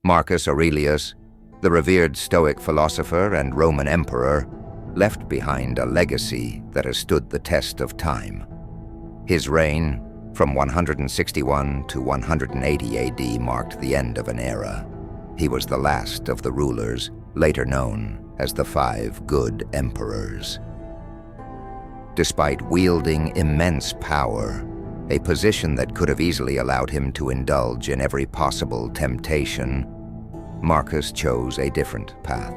Marcus Aurelius, the revered Stoic philosopher and Roman emperor, left behind a legacy that has stood the test of time. His reign, from 161 to 180 AD, marked the end of an era. He was the last of the rulers, later known as the 5 Good Emperors. Despite wielding immense power, a position that could have easily allowed him to indulge in every possible temptation, Marcus chose a different path.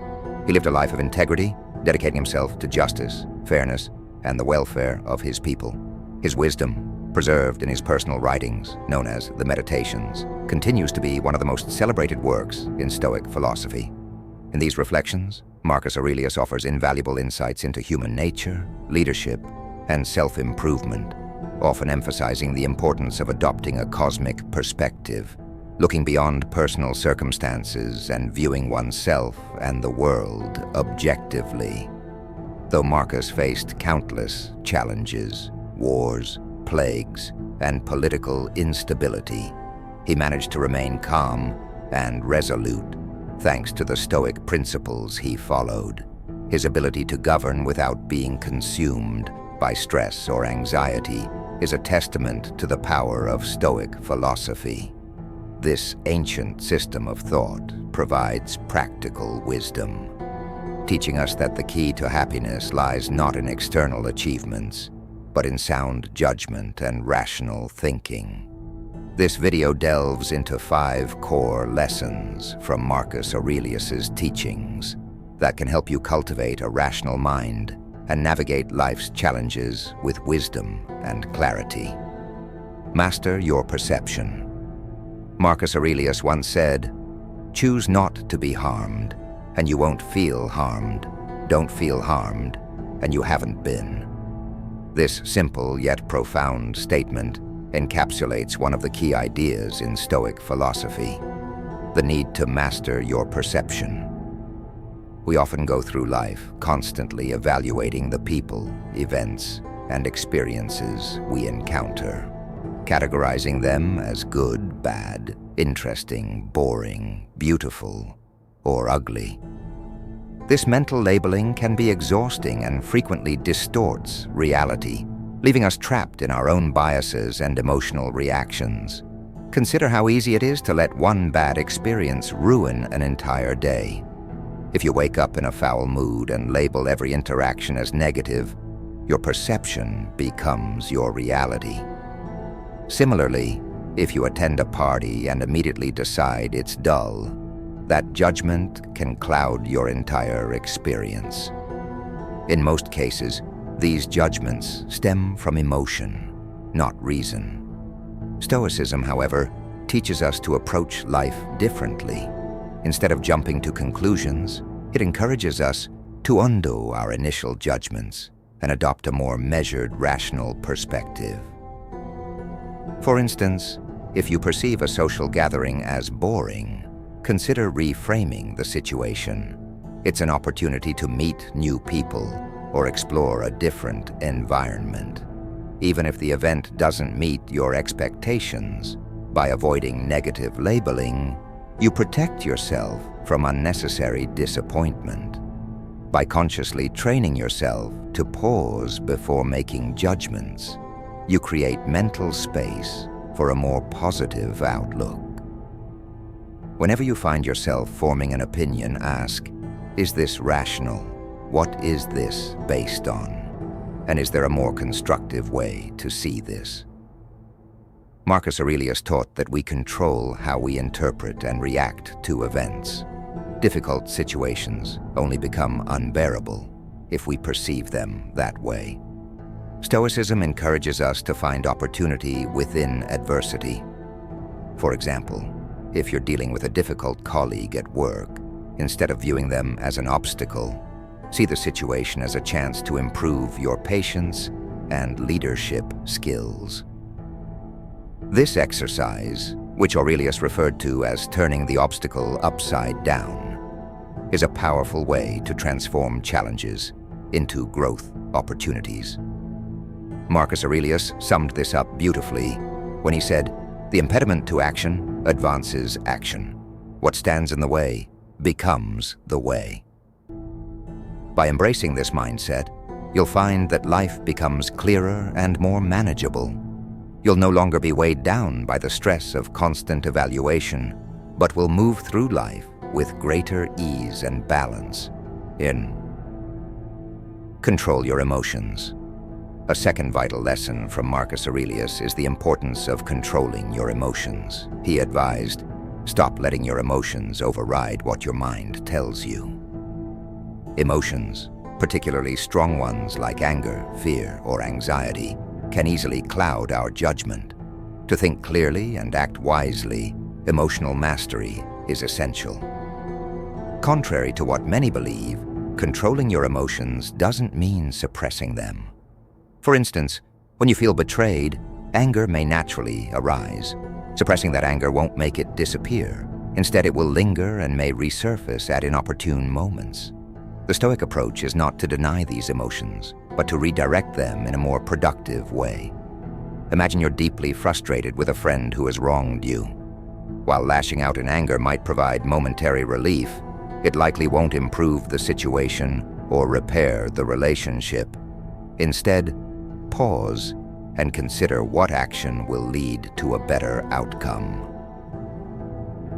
He lived a life of integrity, dedicating himself to justice, fairness, and the welfare of his people. His wisdom, preserved in his personal writings, known as the Meditations, continues to be one of the most celebrated works in Stoic philosophy. In these reflections, Marcus Aurelius offers invaluable insights into human nature, leadership, and self-improvement, often emphasizing the importance of adopting a cosmic perspective, looking beyond personal circumstances and viewing oneself and the world objectively. Though Marcus faced countless challenges, wars, plagues, and political instability, he managed to remain calm and resolute thanks to the Stoic principles he followed. His ability to govern without being consumed by stress or anxiety is a testament to the power of Stoic philosophy. This ancient system of thought provides practical wisdom, teaching us that the key to happiness lies not in external achievements, but in sound judgment and rational thinking. This video delves into 5 core lessons from Marcus Aurelius's teachings that can help you cultivate a rational mind and navigate life's challenges with wisdom and clarity. Master your perception. Marcus Aurelius once said, "Choose not to be harmed, and you won't feel harmed. Don't feel harmed, and you haven't been." This simple yet profound statement encapsulates one of the key ideas in Stoic philosophy: the need to master your perception. We often go through life constantly evaluating the people, events, and experiences we encounter, categorizing them as good, bad, interesting, boring, beautiful, or ugly. This mental labeling can be exhausting and frequently distorts reality, leaving us trapped in our own biases and emotional reactions. Consider how easy it is to let one bad experience ruin an entire day. If you wake up in a foul mood and label every interaction as negative, your perception becomes your reality. Similarly, if you attend a party and immediately decide it's dull, that judgment can cloud your entire experience. In most cases, these judgments stem from emotion, not reason. Stoicism, however, teaches us to approach life differently. Instead of jumping to conclusions, it encourages us to undo our initial judgments and adopt a more measured, rational perspective. For instance, if you perceive a social gathering as boring, consider reframing the situation. It's an opportunity to meet new people or explore a different environment. Even if the event doesn't meet your expectations, by avoiding negative labeling, you protect yourself from unnecessary disappointment. By consciously training yourself to pause before making judgments, you create mental space for a more positive outlook. Whenever you find yourself forming an opinion, ask, is this rational? What is this based on? And is there a more constructive way to see this? Marcus Aurelius taught that we control how we interpret and react to events. Difficult situations only become unbearable if we perceive them that way. Stoicism encourages us to find opportunity within adversity. For example, if you're dealing with a difficult colleague at work, instead of viewing them as an obstacle, see the situation as a chance to improve your patience and leadership skills. This exercise, which Aurelius referred to as turning the obstacle upside down, is a powerful way to transform challenges into growth opportunities. Marcus Aurelius summed this up beautifully when he said, "The impediment to action advances action. What stands in the way becomes the way. By embracing this mindset, you'll find that life becomes clearer and more manageable. You'll no longer be weighed down by the stress of constant evaluation, but will move through life with greater ease and balance. Control your emotions. A second vital lesson from Marcus Aurelius is the importance of controlling your emotions. He advised, stop letting your emotions override what your mind tells you. Emotions, particularly strong ones like anger, fear, or anxiety, can easily cloud our judgment. To think clearly and act wisely, emotional mastery is essential. Contrary to what many believe, controlling your emotions doesn't mean suppressing them. For instance, when you feel betrayed, anger may naturally arise. Suppressing that anger won't make it disappear. Instead, it will linger and may resurface at inopportune moments. The Stoic approach is not to deny these emotions, but to redirect them in a more productive way. Imagine you're deeply frustrated with a friend who has wronged you. While lashing out in anger might provide momentary relief, it likely won't improve the situation or repair the relationship. Instead, pause and consider what action will lead to a better outcome.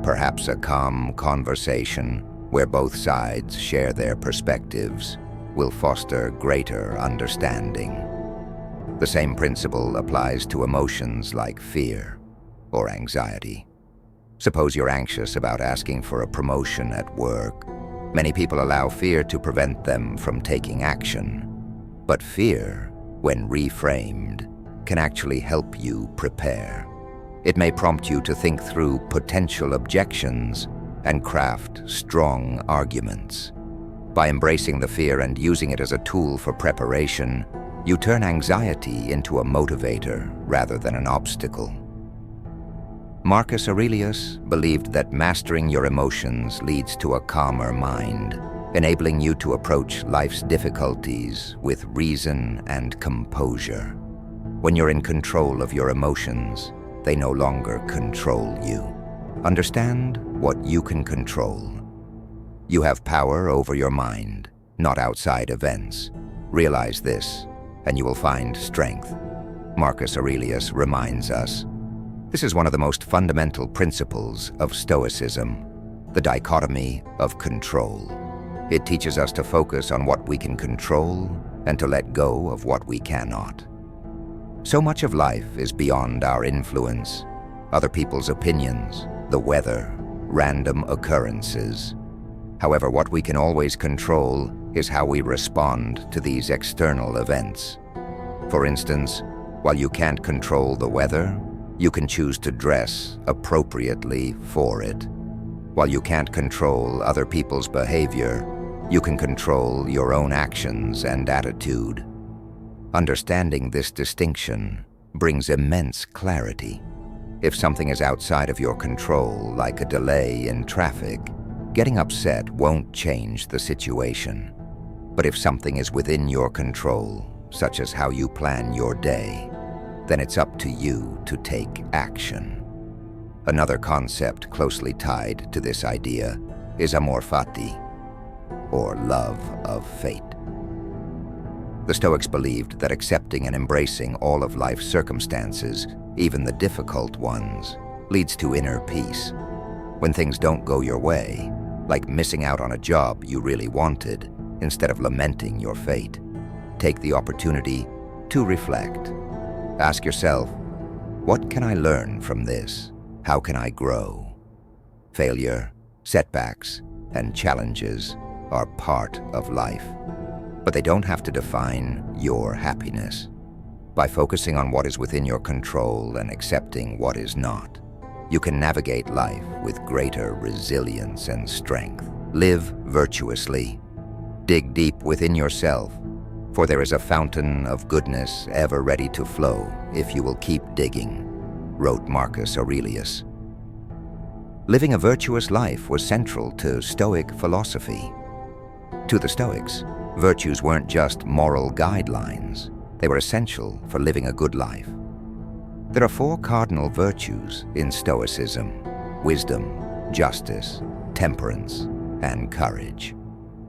Perhaps a calm conversation where both sides share their perspectives will foster greater understanding. The same principle applies to emotions like fear or anxiety. Suppose you're anxious about asking for a promotion at work. Many people allow fear to prevent them from taking action. But fear, when reframed, can actually help you prepare. It may prompt you to think through potential objections and craft strong arguments. By embracing the fear and using it as a tool for preparation, you turn anxiety into a motivator rather than an obstacle. Marcus Aurelius believed that mastering your emotions leads to a calmer mind, enabling you to approach life's difficulties with reason and composure. When you're in control of your emotions, they no longer control you. Understand what you can control. You have power over your mind, not outside events. Realize this, and you will find strength. Marcus Aurelius reminds us, this is one of the most fundamental principles of Stoicism, the dichotomy of control. It teaches us to focus on what we can control and to let go of what we cannot. So much of life is beyond our influence. Other people's opinions, the weather, random occurrences. However, what we can always control is how we respond to these external events. For instance, while you can't control the weather, you can choose to dress appropriately for it. While you can't control other people's behavior, you can control your own actions and attitude. Understanding this distinction brings immense clarity. If something is outside of your control, like a delay in traffic, getting upset won't change the situation. But if something is within your control, such as how you plan your day, then it's up to you to take action. Another concept closely tied to this idea is amor fati, or love of fate. The Stoics believed that accepting and embracing all of life's circumstances, even the difficult ones, leads to inner peace. When things don't go your way, like missing out on a job you really wanted, instead of lamenting your fate, take the opportunity to reflect. Ask yourself, what can I learn from this? How can I grow? Failure, setbacks, and challenges are part of life, but they don't have to define your happiness. By focusing on what is within your control and accepting what is not, you can navigate life with greater resilience and strength. Live virtuously. Dig deep within yourself, for there is a fountain of goodness ever ready to flow if you will keep digging, wrote Marcus Aurelius. Living a virtuous life was central to Stoic philosophy. To the Stoics, virtues weren't just moral guidelines, they were essential for living a good life. There are 4 cardinal virtues in Stoicism: wisdom, justice, temperance, and courage.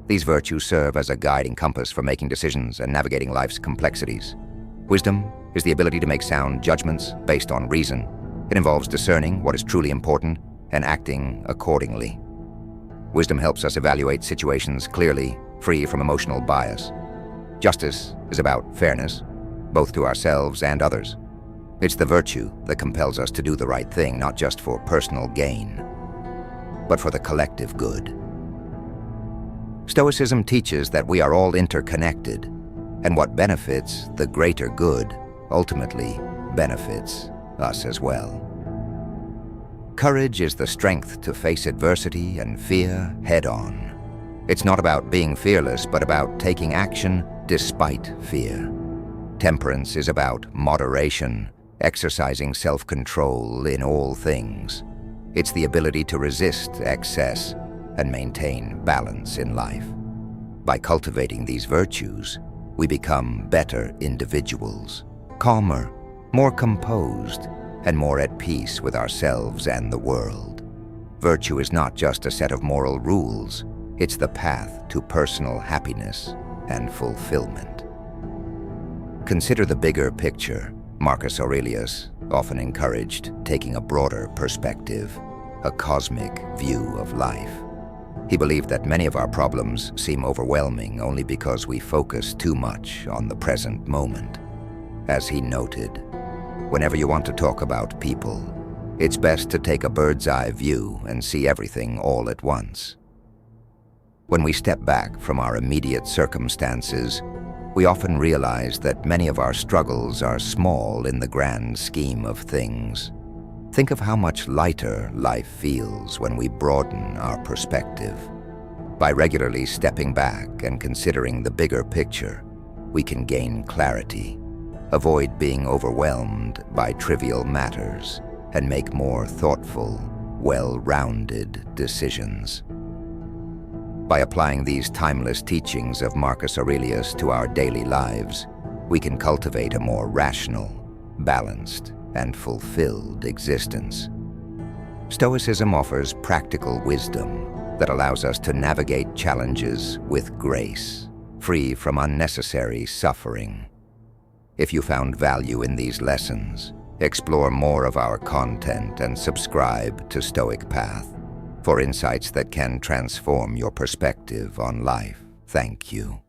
These virtues serve as a guiding compass for making decisions and navigating life's complexities. Wisdom is the ability to make sound judgments based on reason. It involves discerning what is truly important and acting accordingly. Wisdom helps us evaluate situations clearly, free from emotional bias. Justice is about fairness, both to ourselves and others. It's the virtue that compels us to do the right thing, not just for personal gain, but for the collective good. Stoicism teaches that we are all interconnected, and what benefits the greater good ultimately benefits us as well. Courage is the strength to face adversity and fear head-on. It's not about being fearless, but about taking action despite fear. Temperance is about moderation, exercising self-control in all things. It's the ability to resist excess and maintain balance in life. By cultivating these virtues, we become better individuals, calmer, more composed, and more at peace with ourselves and the world. Virtue is not just a set of moral rules, it's the path to personal happiness and fulfillment. Consider the bigger picture. Marcus Aurelius often encouraged taking a broader perspective, a cosmic view of life. He believed that many of our problems seem overwhelming only because we focus too much on the present moment. As he noted, whenever you want to talk about people, it's best to take a bird's-eye view and see everything all at once. When we step back from our immediate circumstances, we often realize that many of our struggles are small in the grand scheme of things. Think of how much lighter life feels when we broaden our perspective. By regularly stepping back and considering the bigger picture, we can gain clarity, avoid being overwhelmed by trivial matters, and make more thoughtful, well-rounded decisions. By applying these timeless teachings of Marcus Aurelius to our daily lives, we can cultivate a more rational, balanced, and fulfilled existence. Stoicism offers practical wisdom that allows us to navigate challenges with grace, free from unnecessary suffering. If you found value in these lessons, explore more of our content and subscribe to Stoic Path for insights that can transform your perspective on life. Thank you.